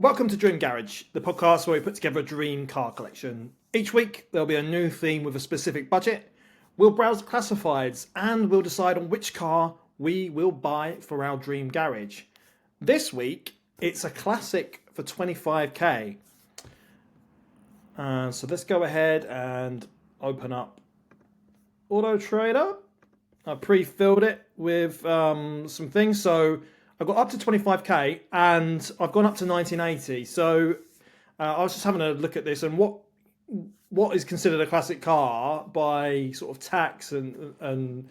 Welcome to Dream Garage, the podcast where we put together a dream car collection. Each week there'll be a new theme with a specific budget. We'll browse the classifieds and we'll decide on which car we will buy for our dream garage. This week it's a classic for 25k. So let's go ahead and open up Auto Trader. I pre-filled it with some things, so I've got up to 25k and I've gone up to 1980. So I was just having a look at this, and what is considered a classic car by sort of tax and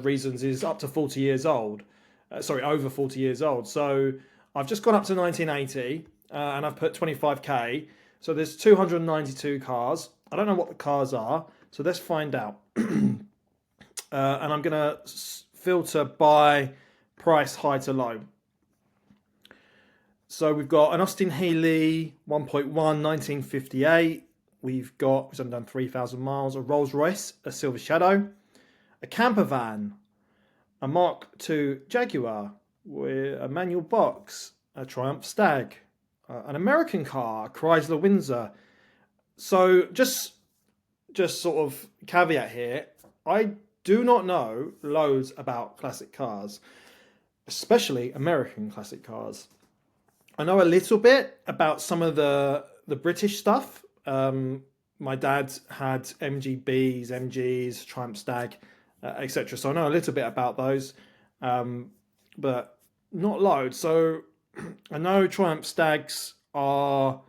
reasons is up to 40 years old. Over 40 years old. So I've just gone up to 1980 and I've put 25k. So there's 292 cars. I don't know what the cars are, so let's find out. And I'm going to filter by price high to low. So we've got an Austin Healey 1.1 1958. We've only done 3,000 miles. A Rolls Royce, a Silver Shadow, a camper van, a Mark II Jaguar with a manual box, a Triumph Stag, an American car, a Chrysler Windsor. So just sort of caveat here, I do not know loads about classic cars, especially American classic cars. I know a little bit about some of the British stuff. My dad had MGBs, MGs, Triumph Stag, etc. So I know a little bit about those, but not loads. So I know Triumph Stags are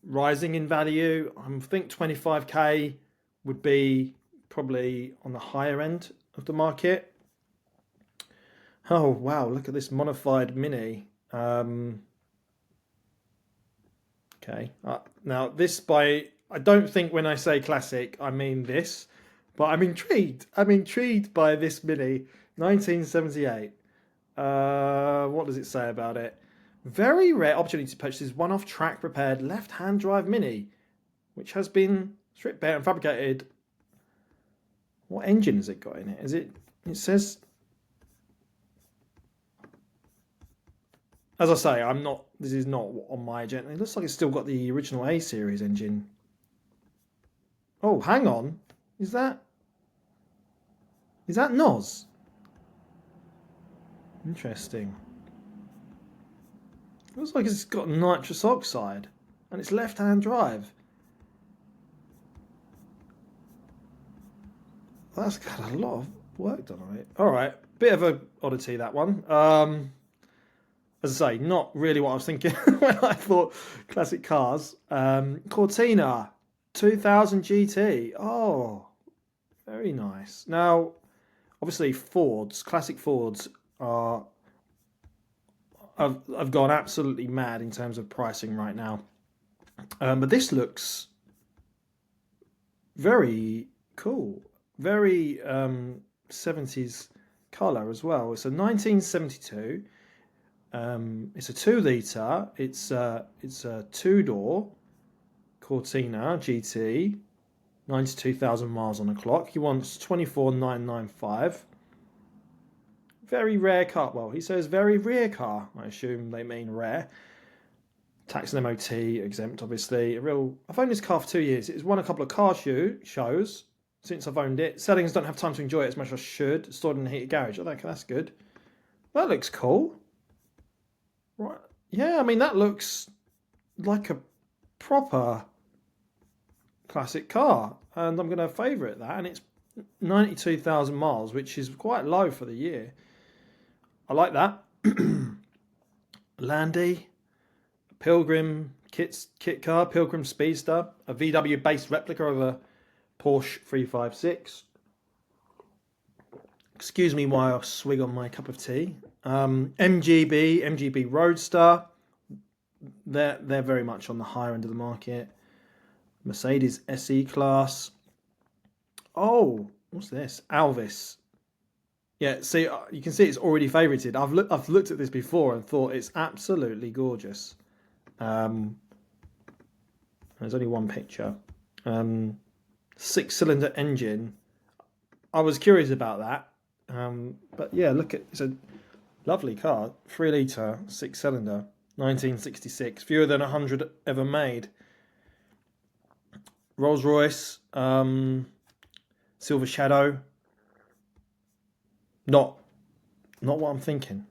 rising in value. I think 25k would be probably on the higher end of the market. Oh wow, look at this modified Mini. Okay, now I don't think when I say classic I mean this, but I'm intrigued. I'm intrigued by this Mini 1978. What does it say about it? Very rare opportunity to purchase this one-off track prepared left-hand drive Mini, which has been stripped bare and fabricated. What engine has it got in it? It says, as I say, this is not on my agenda. It looks like it's still got the original A series engine. Oh, hang on. Is that NOS? Interesting. Looks like it's got nitrous oxide and it's left-hand drive. That's got a lot of work done on it. All right, bit of a oddity, that one. As I say, not really what I was thinking when I thought classic cars. Cortina 2000 GT. Oh, very nice. Now, obviously, classic Fords have gone absolutely mad in terms of pricing right now. But this looks very cool. Very 70s colour as well. It's a 1972. It's a 2-litre. It's a 2-door Cortina GT. 92,000 miles on the clock. He wants 24,995. Very rare car. Well, he says very rare car. I assume they mean rare. Tax and MOT exempt, obviously. I've owned this car for 2 years. It's won a couple of car shows since I've owned it. Settings don't have time to enjoy it as much as I should. Stored in a heated garage. Oh, that's good. That looks cool. Right. Yeah, I mean, that looks like a proper classic car. And I'm going to favourite that. And it's 92,000 miles, which is quite low for the year. I like that. Landy. Pilgrim kit car. Pilgrim Speedster. A VW-based replica of a Porsche 356. Excuse me while I swig on my cup of tea. MGB Roadster. They're very much on the higher end of the market. Mercedes SE Class. Oh, what's this? Alvis. Yeah, see, you can see it's already favorited. I've looked at this before and thought it's absolutely gorgeous. There's only one picture. 6-cylinder engine. I was curious about that. But yeah, it's a lovely car. 3-litre, 6-cylinder. 1966. Fewer than 100 ever made. Rolls-Royce, Silver Shadow. Not what I'm thinking.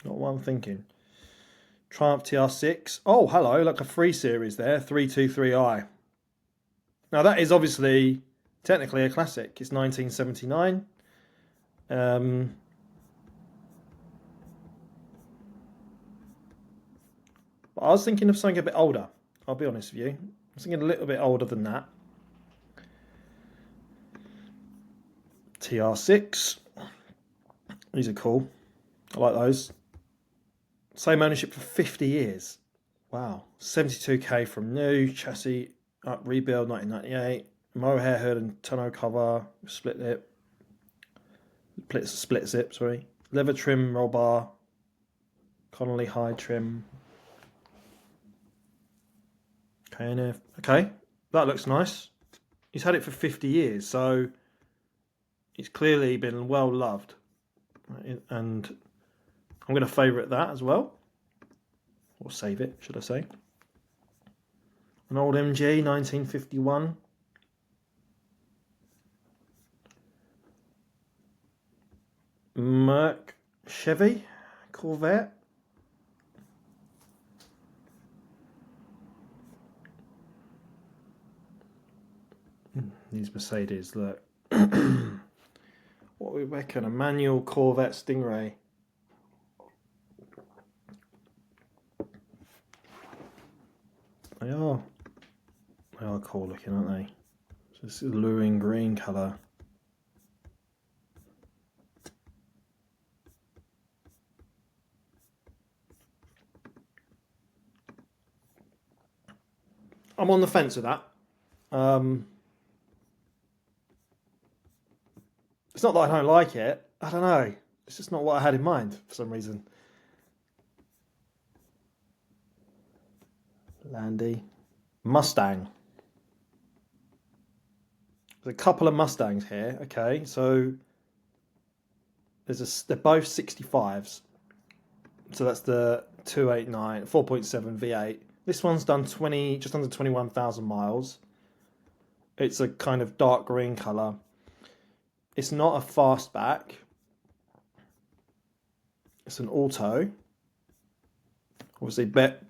Not what I'm thinking. Triumph TR6. Oh, hello, like a 3 Series there. 323i. Now that is obviously technically a classic. It's 1979. But I was thinking of something a bit older. I'll be honest with you. I was thinking a little bit older than that. TR6. These are cool. I like those. Same ownership for 50 years. Wow. 72k from new. Chassis up rebuild 1998. Mohair hood and tonneau cover. Split lip. Split zip, sorry. Leather trim roll bar. Connolly high trim. KNF. Okay. That looks nice. He's had it for 50 years, so it's clearly been well loved. And I'm going to favourite that as well. Or save it, should I say. An old MG, 1951. Merc Chevy Corvette. These Mercedes, look. What we reckon? A manual Corvette Stingray. They are cool looking, aren't they? So this is alluring green colour. I'm on the fence with that. It's not that I don't like it. I don't know. It's just not what I had in mind for some reason. Landy. Mustang. There's a couple of Mustangs here. Okay, so they're both 65s. So that's the 289, 4.7 V8. This one's done just under 21,000 miles. It's a kind of dark green colour. It's not a fastback. It's an auto. Obviously, bet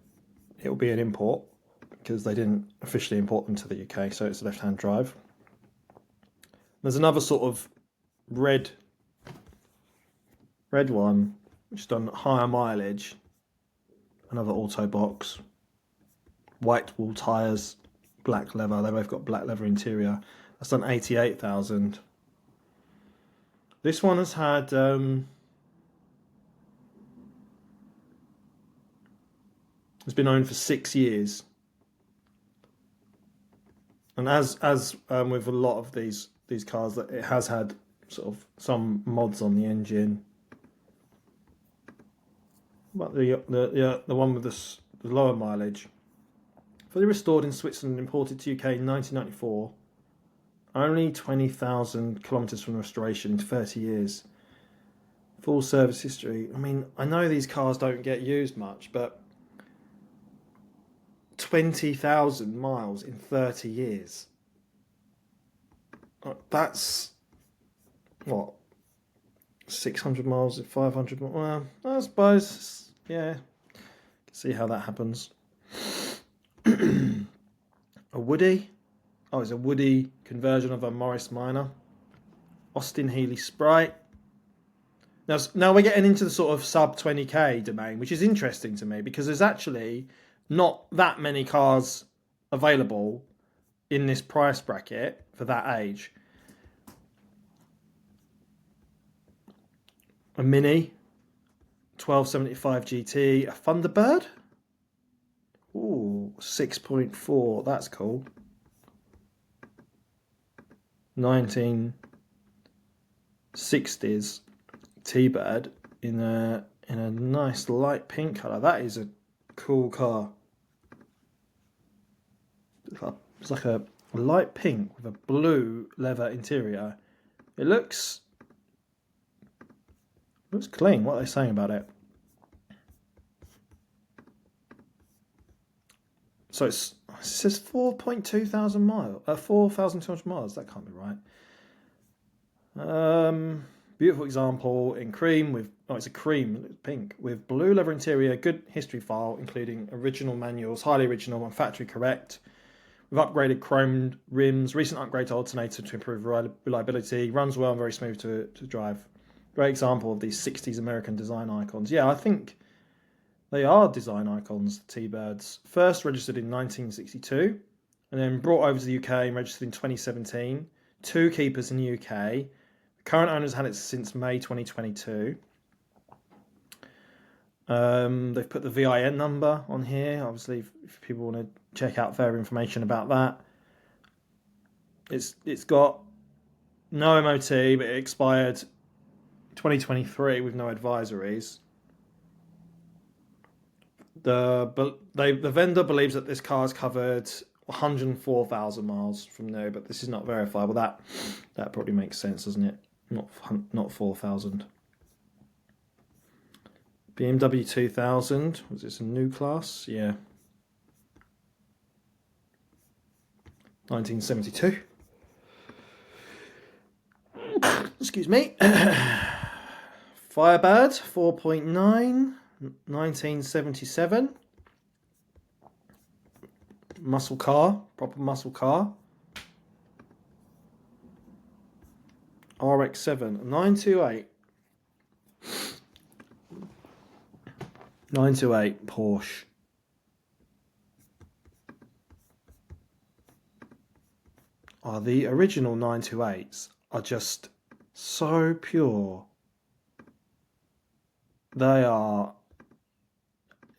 it'll be an import because they didn't officially import them to the UK, so it's a left-hand drive. There's another sort of red one, which is done higher mileage. Another auto box. White wall tyres, black leather. They both got black leather interior. That's done 88,000. This one has had it's been owned for 6 years, and as with a lot of these cars, that it has had sort of some mods on the engine. But the one with the lower mileage, fully restored in Switzerland, imported to UK in 1994. Only 20,000 kilometres from restoration in 30 years. Full service history. I mean, I know these cars don't get used much, but 20,000 miles in 30 years. That's what? 600 miles, 500 miles. Well, I suppose, yeah. See how that happens. A Woody. Oh, it's a Woody conversion of a Morris Minor. Austin Healey Sprite. Now we're getting into the sort of sub 20k domain, which is interesting to me because there's actually not that many cars available in this price bracket for that age. A Mini 1275 GT, a Thunderbird. Ooh, 6.4. That's cool. 1960s T-Bird in a nice light pink colour. That is a cool car. It's like a light pink with a blue leather interior. It looks clean. What are they saying about it? So it says 4.2 thousand miles, 4,200 miles. That can't be right. Beautiful example in cream with, it's a cream, it's pink, with blue leather interior, good history file, including original manuals, highly original and factory correct, with upgraded chromed rims, recent upgrade to alternator to improve reliability, runs well and very smooth to drive. Great example of these 60s American design icons. Yeah, I think they are design icons, the T-Birds. First registered in 1962 and then brought over to the UK and registered in 2017. 2 keepers in the UK. Current owners had it since May 2022. They've put the VIN number on here. Obviously, if people want to check out further information about that. It's got no MOT, but it expired 2023 with no advisories. The vendor believes that this car has covered 104,000 miles from new, but this is not verifiable. That probably makes sense, doesn't it? Not 4,000. BMW 2000. Was this a new class? Yeah. 1972. Excuse me. Firebird 4.9. 1977. Muscle car. Proper muscle car. RX-7. 928. 928 Porsche. The original 928s are just so pure. They are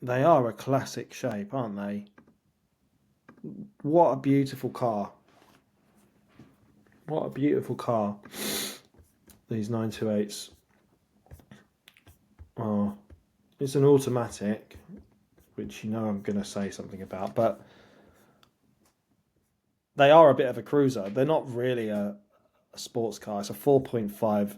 a classic shape, aren't they? What a beautiful car. What a beautiful car. These 928s. Oh, it's an automatic, which you know I'm going to say something about, but they are a bit of a cruiser. They're not really a sports car. It's a 4.5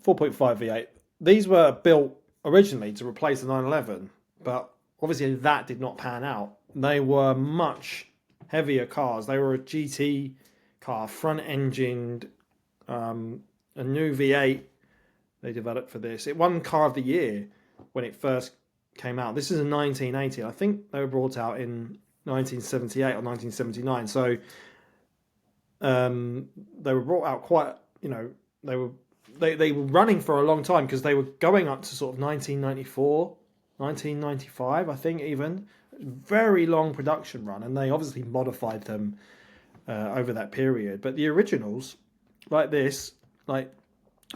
V8. These were built originally to replace the 911, but obviously that did not pan out. They were much heavier cars. They were a GT car, front-engined, a new V8 they developed for this. It won Car of the Year when it first came out. This is in 1980. I think they were brought out in 1978 or 1979. So they were brought out quite, they were running for a long time because they were going up to sort of 1994, 1995, I think even. Very long production run, and they obviously modified them over that period. But the originals, like this, like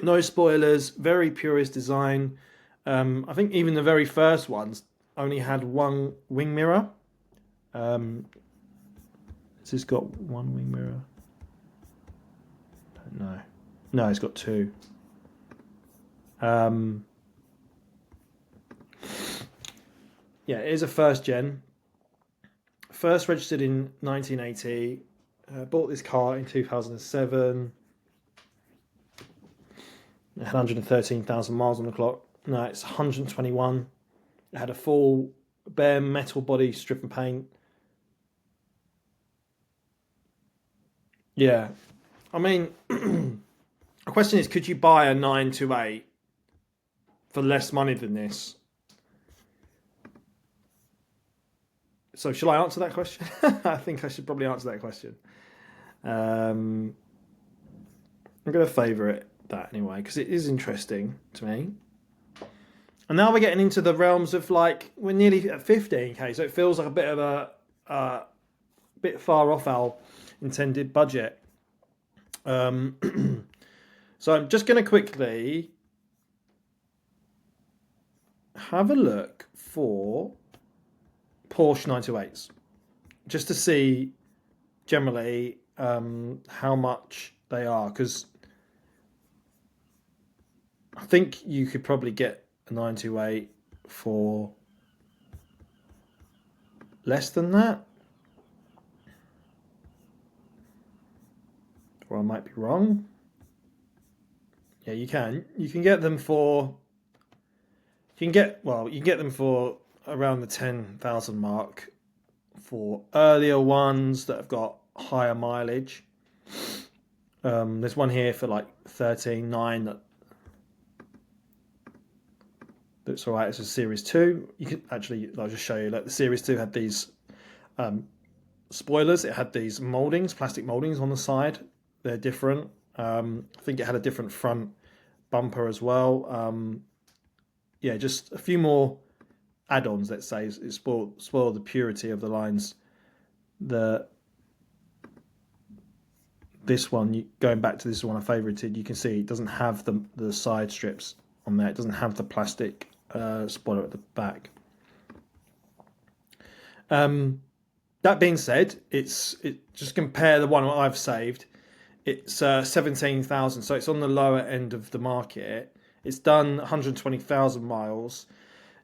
no spoilers, very purist design. I think even the very first ones only had one wing mirror. Has this got one wing mirror? Don't know. No, it's got 2. Yeah, it is a first gen. First registered in 1980. Bought this car in 2007. It had 113,000 miles on the clock. No, it's 121. It had a full bare metal body, strip and paint. Yeah. I mean, the question is, could you buy a 928 for less money than this? So shall I answer that question? I think I should probably answer that question. I'm going to favourite that anyway, because it is interesting to me. And now we're getting into the realms of, like, we're nearly at 15k, so it feels like a bit of a bit far off our intended budget. So I'm just going to quickly have a look for Porsche 928s, just to see generally how much they are, because I think you could probably get a 928 for less than that, or I might be wrong. Yeah, you can get them for, you can get them for around the 10,000 mark. for earlier ones that have got higher mileage. There's one here for like 13.9 that's all right. It's a Series 2. You can actually, I'll just show you. Like the Series 2 had these spoilers. It had these moldings, plastic moldings on the side. They're different. I think it had a different front bumper as well. Yeah, just a few more add-ons. Let's say it spoiled the purity of the lines. This one, going back to this one I favorited, you can see it doesn't have the side strips on there. It doesn't have the plastic spoiler at the back. That being said, just compare the one I've saved. It's 17,000, so it's on the lower end of the market. It's done 120,000 miles.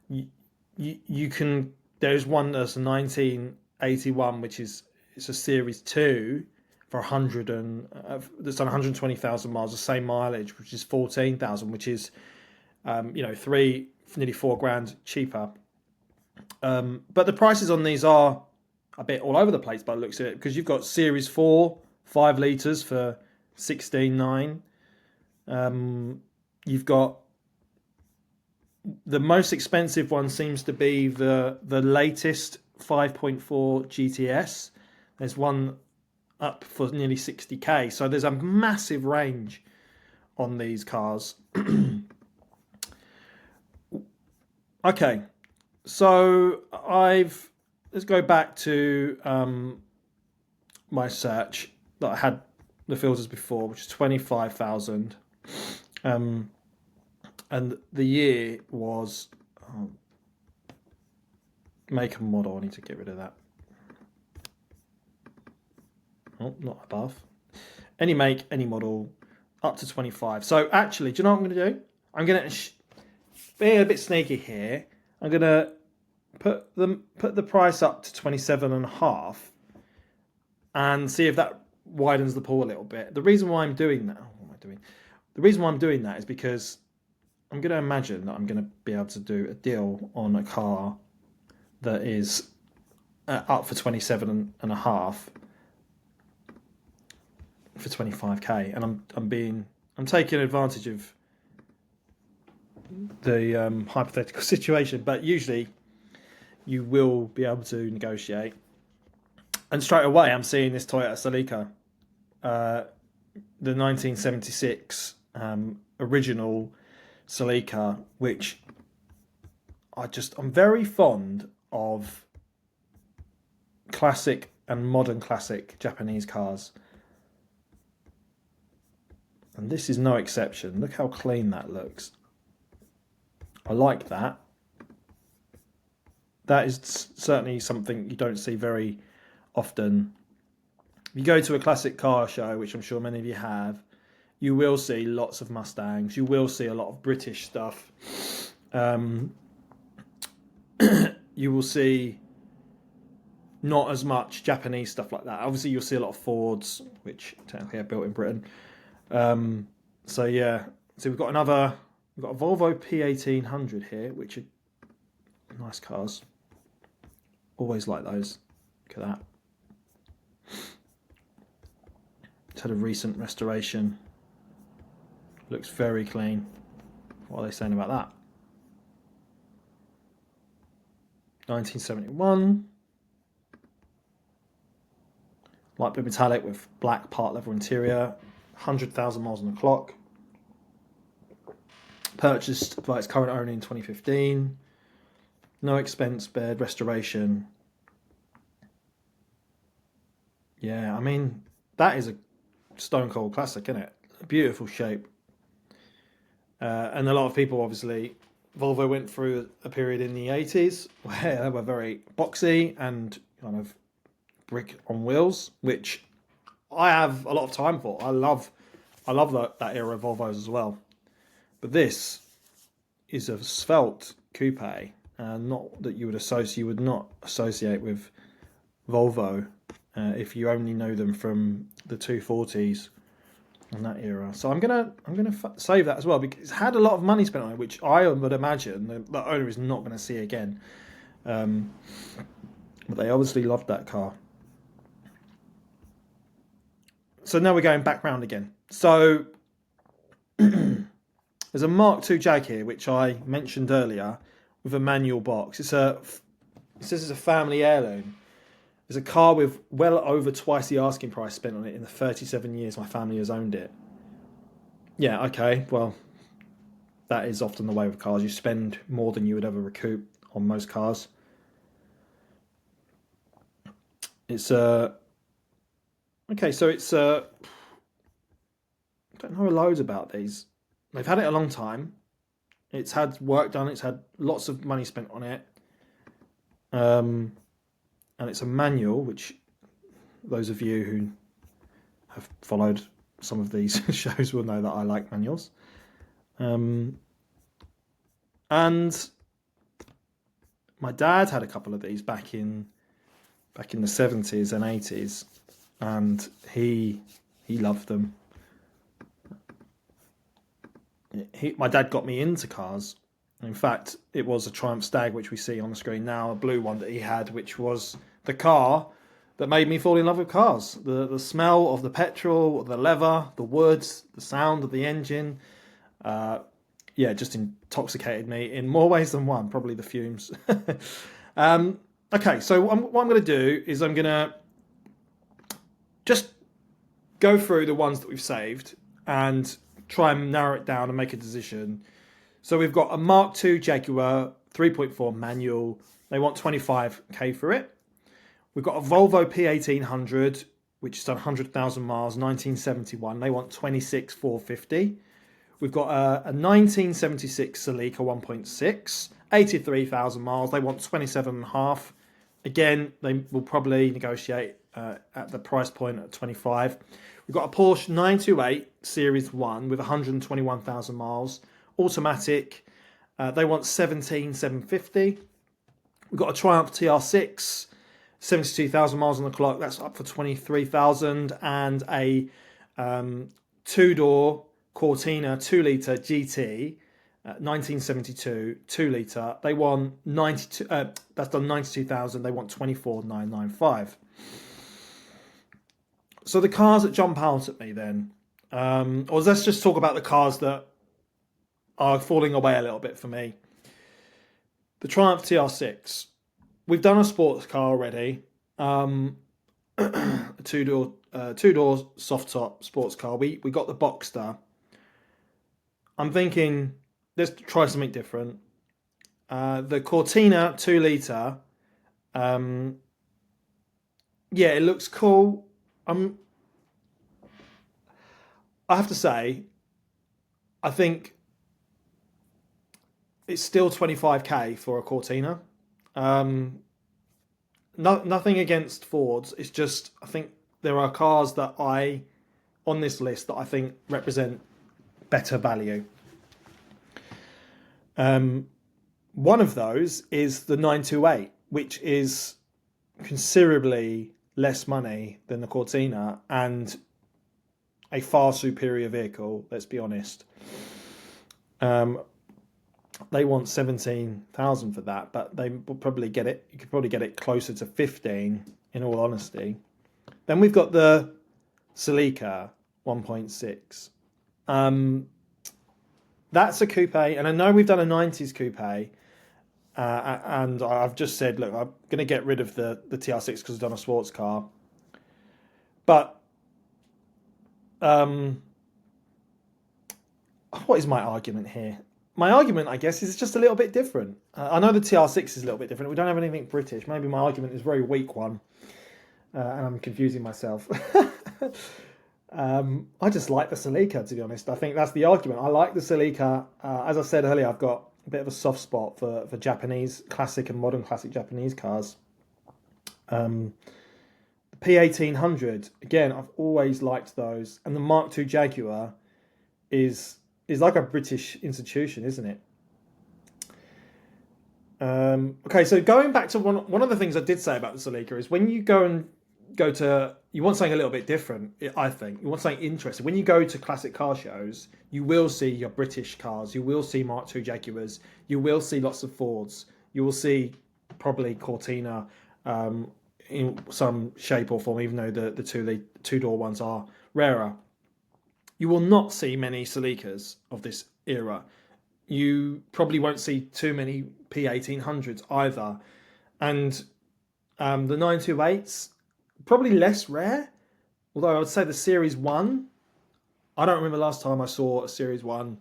You can. There's one that's a 1981, which it's a Series 2 for 100 and that's done 120,000 miles, the same mileage, which is 14,000, which is nearly $4,000 cheaper. But the prices on these are a bit all over the place by the looks of it, because you've got Series 4 5 litres for 16.9. You've got the most expensive one seems to be the latest 5.4 GTS. There's one up for nearly 60k. So there's a massive range on these cars. Okay, so let's go back to my search that I had the filters before, which is 25,000. And the year was make and model. I need to get rid of that. Oh, not above. Any make, any model, up to 25. So actually, do you know what I'm going to do? I'm going to be a bit sneaky here. I'm going to put the price up to 27.5 and see if that widens the pool a little bit. The reason why I'm doing that, what am I doing? The reason why I'm doing that is because I'm going to imagine that I'm going to be able to do a deal on a car that is up for 27.5 for 25k, and I'm taking advantage of the hypothetical situation, but usually you will be able to negotiate. And straight away I'm seeing this Toyota Celica, the 1976 original Celica, which I'm very fond of classic and modern classic Japanese cars. And this is no exception. Look how clean that looks. I like that. That is certainly something you don't see very often. If you go to a classic car show, which I'm sure many of you have, you will see lots of Mustangs. You will see a lot of British stuff. You will see not as much Japanese stuff like that. Obviously, you'll see a lot of Fords, which technically are built in Britain. So yeah, so we've got a Volvo P1800 here, which are nice cars. Always like those. Look at that. It's had a recent restoration. Looks very clean. What are they saying about that? 1971. Light blue metallic with black part leather interior. 100,000 miles on the clock. Purchased by its current owner in 2015. No expense spared, restoration. Yeah, I mean, that is a stone cold classic, isn't it? A beautiful shape. And a lot of people, obviously, Volvo went through a period in the 80s where they were very boxy and kind of brick on wheels, which I have a lot of time for. I love that era of Volvos as well. But this is a svelte coupe, not that you would not associate with Volvo if you only know them from the 240s and that era. So I'm gonna save that as well, because it's had a lot of money spent on it, which I would imagine the owner is not going to see again. But they obviously loved that car. So now we're going back round again. So there's a Mark II Jag here, which I mentioned earlier, with a manual box. It says it's a family heirloom. There's a car with well over twice the asking price spent on it in the 37 years my family has owned it. Yeah, okay, well, that is often the way with cars. You spend more than you would ever recoup on most cars. It's okay, so it's I don't know loads about these. They've had it a long time. It's had work done. It's had lots of money spent on it. And it's a manual, which those of you who have followed some of these shows will know that I like manuals. And my dad had a couple of these back in the 70s and 80s, and he loved them. My dad got me into cars. In fact, it was a Triumph Stag, which we see on the screen now, a blue one that he had, which was the car that made me fall in love with cars. The smell of the petrol, the leather, the wood, the sound of the engine, just intoxicated me in more ways than one, probably the fumes. Okay, so what I'm going to do is I'm going to just go through the ones that we've saved and try and narrow it down and make a decision. So we've got a Mark II Jaguar 3.4 manual. They want 25k for it. We've got a Volvo P1800, which has done 100,000 miles, 1971. They want 26,450. We've got a 1976 Celica 1.6, 83,000 miles. They want 27.5. Again, they will probably negotiate at the price point at 25. We've got a Porsche 928 Series 1 with 121,000 miles, automatic. They want 17,750. We've got a Triumph TR6, 72,000 miles on the clock. That's up for 23,000, and a two-door Cortina 2-litre GT, 1972 2-litre. They want 92. That's done 92,000. They want 24,995. So the cars that jump out at me then, or let's just talk about the cars that are falling away a little bit for me. The Triumph TR6. We've done a sports car already. A two-door soft top sports car. We got the Boxster. I'm thinking, let's try something different. The Cortina 2-litre. It looks cool. I have to say, I think it's still 25k for a Cortina. Nothing against Fords. It's just, I think there are cars that on this list that I think represent better value. One of those is the 928, which is considerably less money than the Cortina and a far superior vehicle, let's be honest. They want 17,000 for that, but they will probably get it. You could probably get it closer to 15, in all honesty. Then we've got the Celica 1.6. That's a coupe, and I know we've done a 90s coupe, and I've just said, look, I'm going to get rid of the TR6 because I've done a sports car. But what is my argument here? My argument, I guess, is just a little bit different. I know the TR6 is a little bit different. We don't have anything British. Maybe my argument is a very weak one, and I'm confusing myself. I just like the Celica, to be honest. I think that's the argument. I like the Celica. As I said earlier, I've got a bit of a soft spot for Japanese, classic and modern classic Japanese cars. The P1800, again, I've always liked those. And the Mark II Jaguar is like a British institution, isn't it? Okay, so going back to one of the things I did say about the Celica is when you go to, you want something a little bit different, I think. You want something interesting. When you go to classic car shows, you will see your British cars. You will see Mark II Jaguars. You will see lots of Fords. You will see probably Cortina in some shape or form, even though the two-door ones are rarer. You will not see many Celicas of this era. You probably won't see too many P1800s either. And the 928s, probably less rare. Although I would say the Series 1, I don't remember last time I saw a Series 1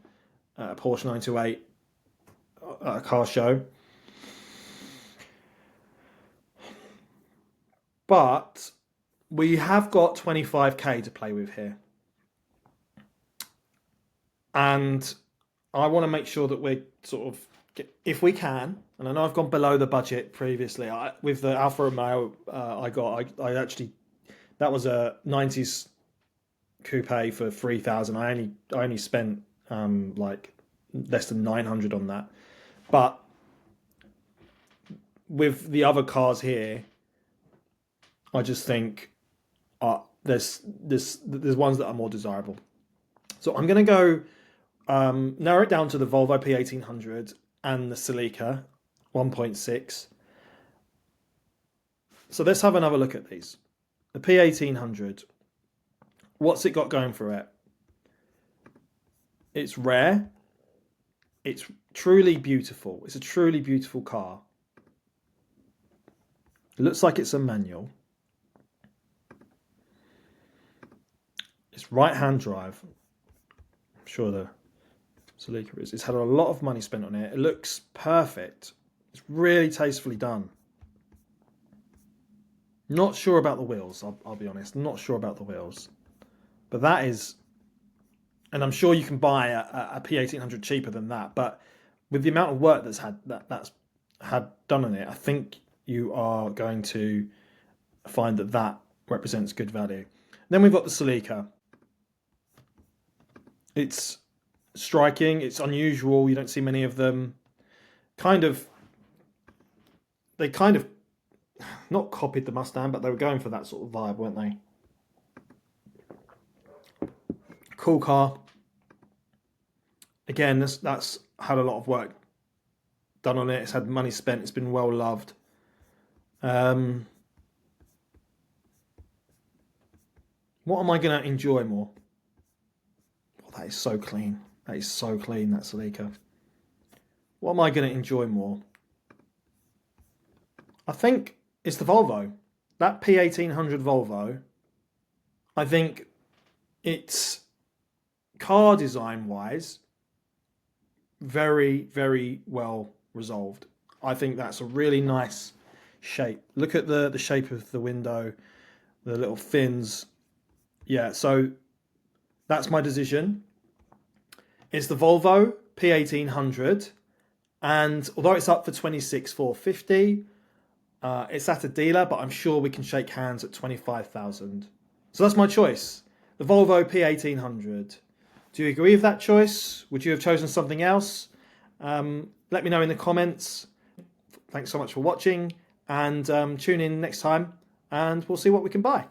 Porsche 928 at a car show. But we have got 25k to play with here. And I want to make sure that we're sort of, if we can, and I know I've gone below the budget previously. With the Alfa Romeo I actually, that was a 90s coupe for 3,000. I only spent like less than 900 on that. But with the other cars here, I just think there's ones that are more desirable. So I'm going to go narrow it down to the Volvo P1800 and the Celica 1.6. So let's have another look at these. The P1800, what's it got going for it? It's rare. It's truly beautiful. It's a truly beautiful car. It looks like it's a manual. It's right-hand drive. I'm sure the Celica is. It's had a lot of money spent on it. It looks perfect. It's really tastefully done. Not sure about the wheels, I'll be honest. Not sure about the wheels. But that is... And I'm sure you can buy a P1800 cheaper than that. But with the amount of work that's had done on it, I think you are going to find that represents good value. Then we've got the Celica. It's striking. It's unusual. You don't see many of them. They kind of not copied the Mustang, but they were going for that sort of vibe, weren't they? Cool car. Again, that's had a lot of work done on it. It's had money spent. It's been well loved. What am I going to enjoy more? Oh, that is so clean. That is so clean, that Celica. What am I going to enjoy more? I think it's the Volvo. That P1800 Volvo, I think it's car design wise very, very well resolved. I think that's a really nice shape. Look at the shape of the window, the little fins. Yeah, so that's my decision. It's the Volvo P1800, and although it's up for 26,450, it's at a dealer, but I'm sure we can shake hands at 25,000. So that's my choice, the Volvo P1800. Do you agree with that choice? Would you have chosen something else? Let me know in the comments. Thanks so much for watching, and tune in next time, and we'll see what we can buy.